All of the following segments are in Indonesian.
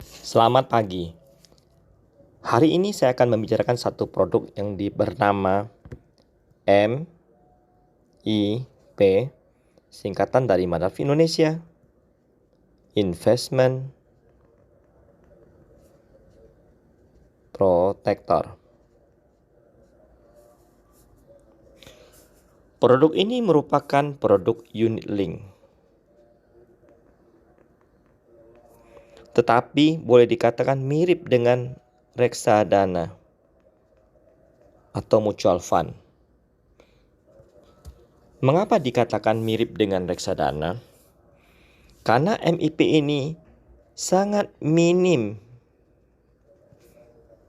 Selamat pagi. Hari ini saya akan membicarakan satu produk yang bernama MIP, singkatan dari Madhav Indonesia, Investment Protector. Produk ini merupakan produk unit link, tetapi boleh dikatakan mirip dengan reksadana atau mutual fund. Mengapa dikatakan mirip dengan reksadana? Karena MIP ini sangat minim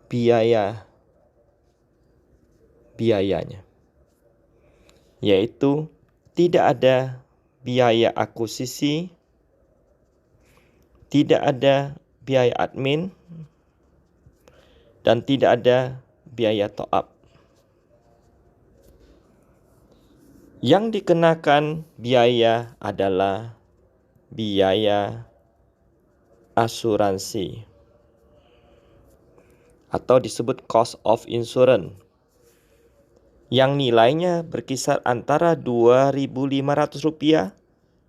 biayanya, yaitu tidak ada biaya akuisisi, tidak ada biaya admin, dan tidak ada biaya top up. Yang dikenakan biaya adalah biaya asuransi atau disebut cost of insurance, yang nilainya berkisar antara Rp2.500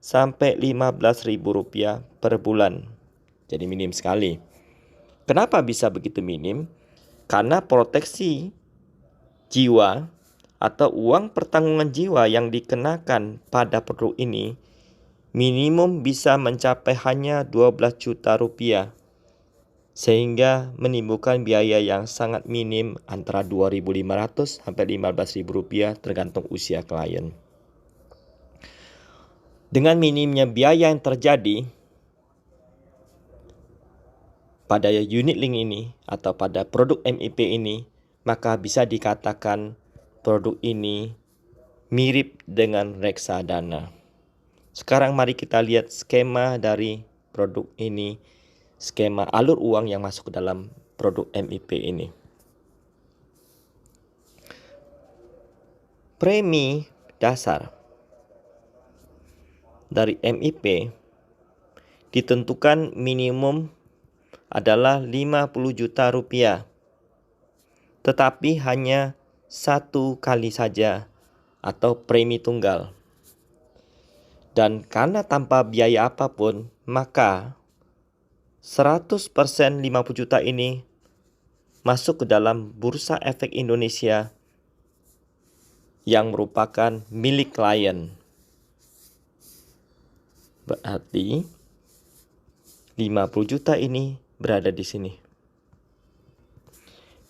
sampai Rp15.000 per bulan. Jadi minim sekali. Kenapa bisa begitu minim? Karena proteksi jiwa atau uang pertanggungan jiwa yang dikenakan pada produk ini minimum bisa mencapai hanya Rp12 juta, sehingga menimbulkan biaya yang sangat minim antara Rp2.500 sampai Rp15.000 tergantung usia klien. Dengan minimnya biaya yang terjadi pada unit link ini atau pada produk MIP ini, maka bisa dikatakan produk ini mirip dengan reksadana. Sekarang mari kita lihat skema dari produk ini, skema alur uang yang masuk ke dalam produk MIP ini. Premi dasar dari MIP ditentukan minimum adalah Rp50 juta, tetapi hanya satu kali saja atau premi tunggal. Dan karena tanpa biaya apapun, maka 100% Rp50 juta ini masuk ke dalam Bursa Efek Indonesia yang merupakan milik klien. Berarti Rp50 juta ini berada di sini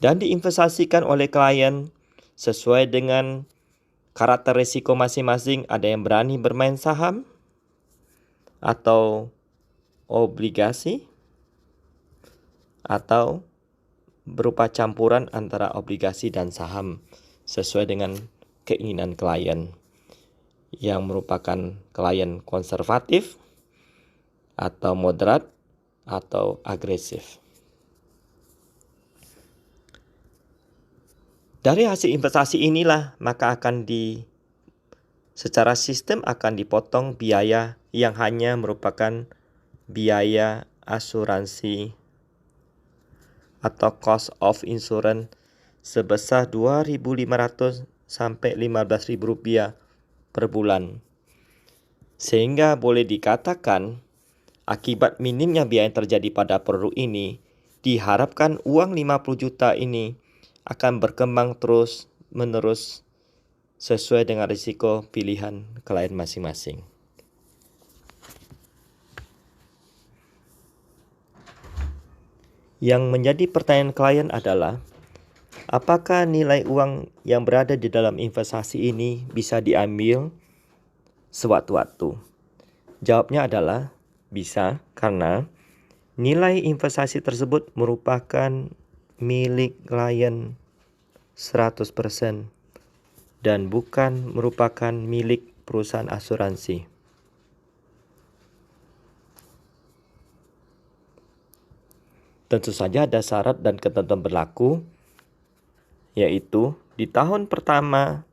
dan diinvestasikan oleh klien sesuai dengan karakter risiko masing-masing. Ada yang berani bermain saham atau obligasi, atau berupa campuran antara obligasi dan saham sesuai dengan keinginan klien, yang merupakan klien konservatif atau moderat atau agresif. Dari hasil investasi inilah maka secara sistem akan dipotong biaya yang hanya merupakan biaya asuransi atau cost of insurance sebesar Rp2.500 sampai Rp15.000 per bulan. Sehingga boleh dikatakan akibat minimnya biaya yang terjadi pada produk ini, diharapkan uang Rp50 juta ini akan berkembang terus-menerus sesuai dengan risiko pilihan klien masing-masing. Yang menjadi pertanyaan klien adalah, apakah nilai uang yang berada di dalam investasi ini bisa diambil sewaktu-waktu? Jawabnya adalah bisa, karena nilai investasi tersebut merupakan milik klien 100% dan bukan merupakan milik perusahaan asuransi. Tentu saja ada syarat dan ketentuan berlaku, yaitu di tahun pertama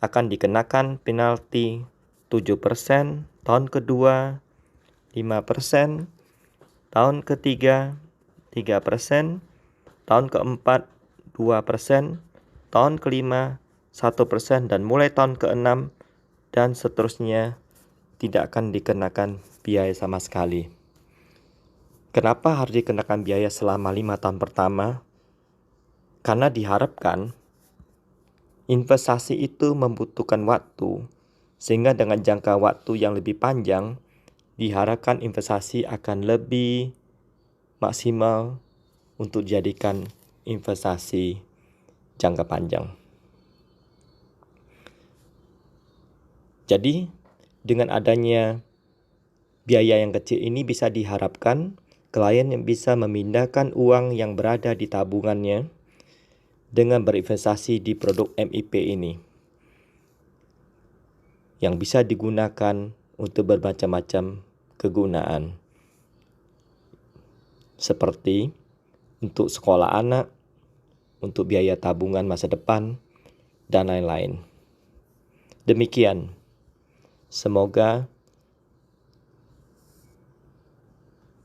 akan dikenakan penalti 7%, tahun kedua 5%, tahun ketiga 3%, tahun keempat 2%, tahun kelima 1%, dan mulai tahun keenam dan seterusnya tidak akan dikenakan biaya sama sekali. Kenapa harus dikenakan biaya selama 5 tahun pertama? Karena diharapkan investasi itu membutuhkan waktu, sehingga dengan jangka waktu yang lebih panjang, diharapkan investasi akan lebih maksimal untuk dijadikan investasi jangka panjang. Jadi, dengan adanya biaya yang kecil ini bisa diharapkan klien yang bisa memindahkan uang yang berada di tabungannya dengan berinvestasi di produk MIP ini, yang bisa digunakan untuk bermacam-macam kegunaan, seperti untuk sekolah anak, untuk biaya tabungan masa depan, dan lain-lain. Demikian, semoga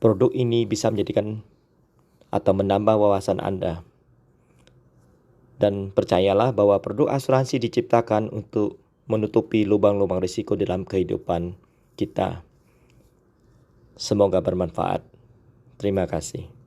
produk ini bisa menjadikan atau menambah wawasan Anda. Dan percayalah bahwa produk asuransi diciptakan untuk menutupi lubang-lubang risiko dalam kehidupan kita. Semoga bermanfaat. Terima kasih.